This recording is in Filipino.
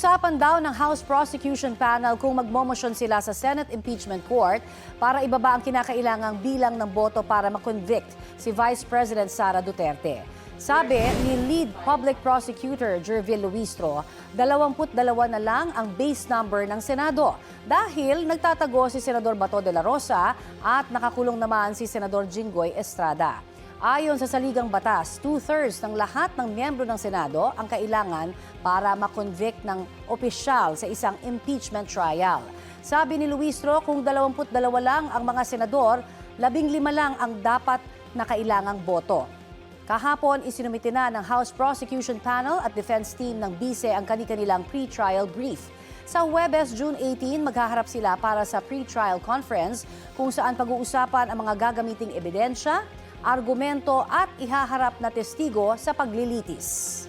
Pag-uusapan daw ng House Prosecution Panel kung magmomosyon sila sa Senate Impeachment Court para ibaba ang kinakailangang bilang ng boto para makonvict si Vice President Sara Duterte. Sabi ni Lead Public Prosecutor Jervil Luistro, 22 na lang ang base number ng Senado dahil nagtatago si Senador Bato de la Rosa at nakakulong naman si Senador Jinggoy Estrada. Ayon sa saligang batas, 2/3 ng lahat ng miyembro ng Senado ang kailangan para makonvict ng opisyal sa isang impeachment trial. Sabi ni Luistro, kung 22 lang ang mga senador, 15 lang ang dapat na kailangang boto. Kahapon, isinumite na ng House Prosecution Panel at Defense Team ng BISE ang kani-kanilang pre-trial brief. Sa Huwebes, June 18, maghaharap sila para sa pre-trial conference kung saan pag-uusapan ang mga gagamiting ebidensya, argumento at ihaharap na testigo sa paglilitis.